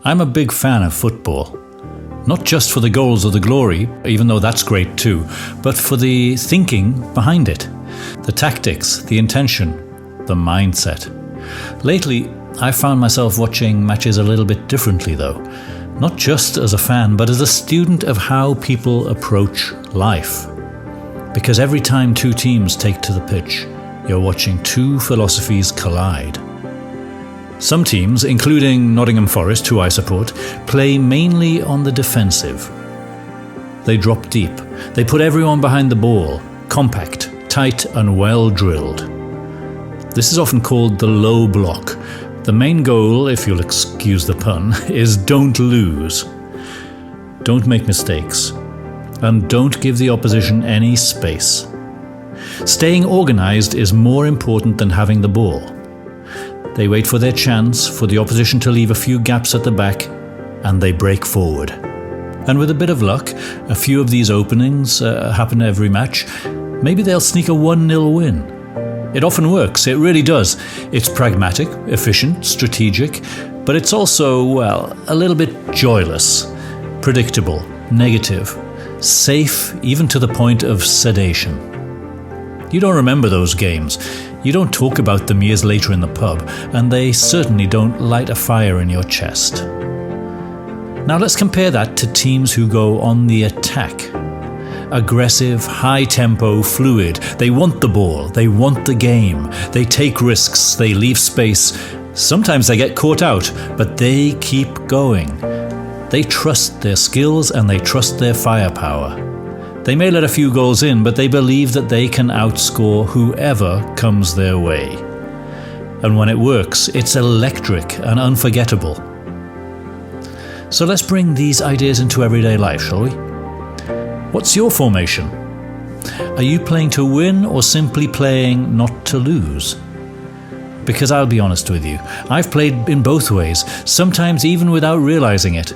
I'm a big fan of football. Not just for the goals or the glory, even though that's great too, but for the thinking behind it. The tactics, the intention, the mindset. Lately, I found myself watching matches a little bit differently though. Not just as a fan, but as a student of how people approach life. Because every time two teams take to the pitch, you're watching two philosophies collide. Some teams, including Nottingham Forest, who I support, play mainly on the defensive. They drop deep. They put everyone behind the ball, compact, tight and well drilled. This is often called the low block. The main goal, if you'll excuse the pun, is don't lose. Don't make mistakes. And don't give the opposition any space. Staying organised is more important than having the ball. They wait for their chance, for the opposition to leave a few gaps at the back, and they break forward. And with a bit of luck, a few of these openings happen every match. Maybe they'll sneak a 1-0 win. It often works, it really does. It's pragmatic, efficient, strategic, but it's also, well, a little bit joyless, predictable, negative, safe even to the point of sedation. You don't remember those games. You don't talk about them years later in the pub, and they certainly don't light a fire in your chest. Now let's compare that to teams who go on the attack. Aggressive, high-tempo, fluid. They want the ball, they want the game, they take risks, they leave space. Sometimes they get caught out, but they keep going. They trust their skills and they trust their firepower. They may let a few goals in, but they believe that they can outscore whoever comes their way. And when it works, it's electric and unforgettable. So let's bring these ideas into everyday life, shall we? What's your formation? Are you playing to win or simply playing not to lose? Because I'll be honest with you, I've played in both ways, sometimes even without realizing it.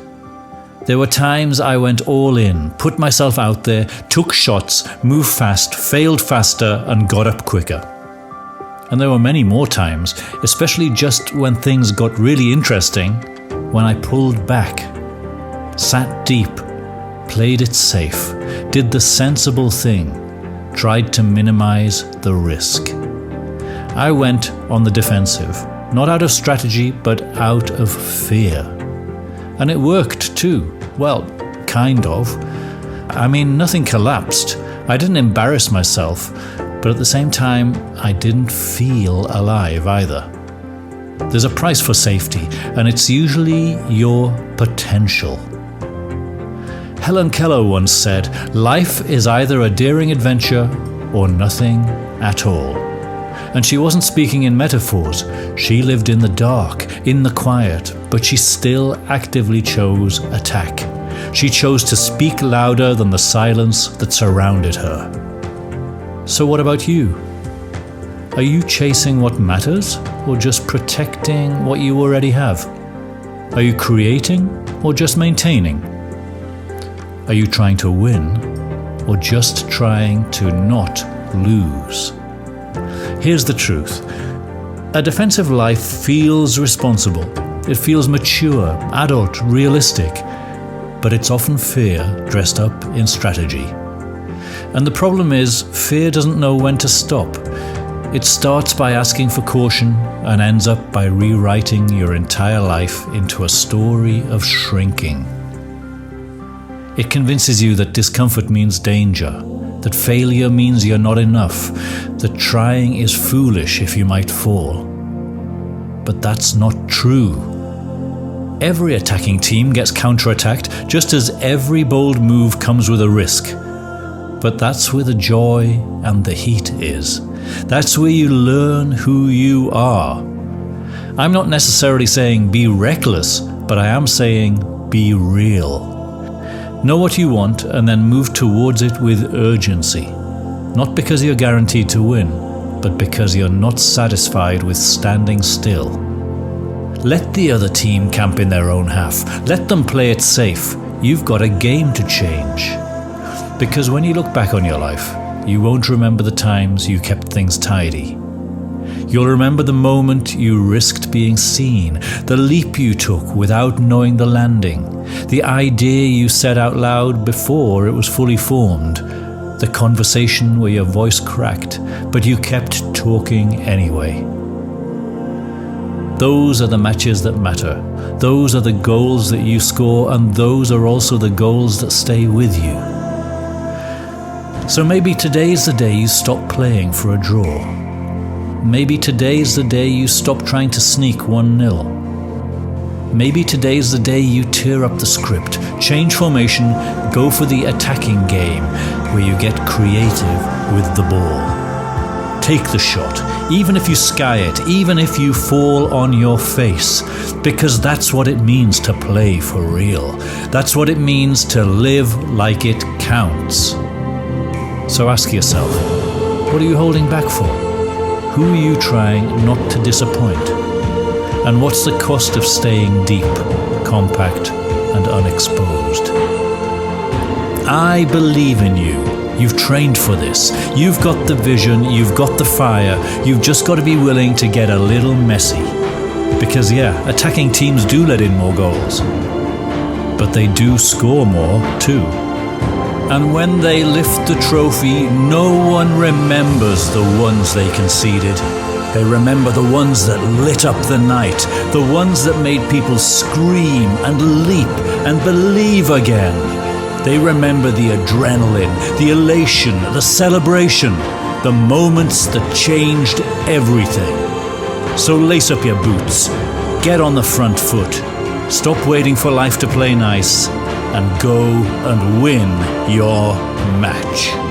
There were times I went all in, put myself out there, took shots, moved fast, failed faster, and got up quicker. And there were many more times, especially just when things got really interesting, when I pulled back, sat deep, played it safe, did the sensible thing, tried to minimize the risk. I went on the defensive, not out of strategy, but out of fear. And it worked too. Well, kind of. I mean, nothing collapsed. I didn't embarrass myself, but at the same time, I didn't feel alive either. There's a price for safety, and it's usually your potential. Helen Keller once said, "Life is either a daring adventure or nothing at all." And she wasn't speaking in metaphors. She lived in the dark, in the quiet, but she still actively chose attack. She chose to speak louder than the silence that surrounded her. So what about you? Are you chasing what matters, or just protecting what you already have? Are you creating, or just maintaining? Are you trying to win, or just trying to not lose? Here's the truth. A defensive life feels responsible. It feels mature, adult, realistic, but it's often fear dressed up in strategy. And the problem is, fear doesn't know when to stop. It starts by asking for caution and ends up by rewriting your entire life into a story of shrinking. It convinces you that discomfort means danger, that failure means you're not enough, that trying is foolish if you might fall. But that's not true. Every attacking team gets counterattacked, just as every bold move comes with a risk. But that's where the joy and the heat is. That's where you learn who you are. I'm not necessarily saying be reckless, but I am saying be real. Know what you want and then move towards it with urgency. Not because you're guaranteed to win, but because you're not satisfied with standing still. Let the other team camp in their own half. Let them play it safe. You've got a game to change. Because when you look back on your life, you won't remember the times you kept things tidy. You'll remember the moment you risked being seen, the leap you took without knowing the landing, the idea you said out loud before it was fully formed, the conversation where your voice cracked, but you kept talking anyway. Those are the matches that matter. Those are the goals that you score, and those are also the goals that stay with you. So maybe today's the day you stop playing for a draw. Maybe today's the day you stop trying to sneak 1-0. Maybe today's the day you tear up the script, change formation, go for the attacking game, where you get creative with the ball. Take the shot, even if you sky it, even if you fall on your face, because that's what it means to play for real. That's what it means to live like it counts. So ask yourself, what are you holding back for? Who are you trying not to disappoint? And what's the cost of staying deep, compact, and unexposed? I believe in you. You've trained for this. You've got the vision, you've got the fire. You've just got to be willing to get a little messy. Because attacking teams do let in more goals. But they do score more too. And when they lift the trophy, no one remembers the ones they conceded. They remember the ones that lit up the night, the ones that made people scream and leap and believe again. They remember the adrenaline, the elation, the celebration, the moments that changed everything. So lace up your boots, get on the front foot, stop waiting for life to play nice, and go and win your match.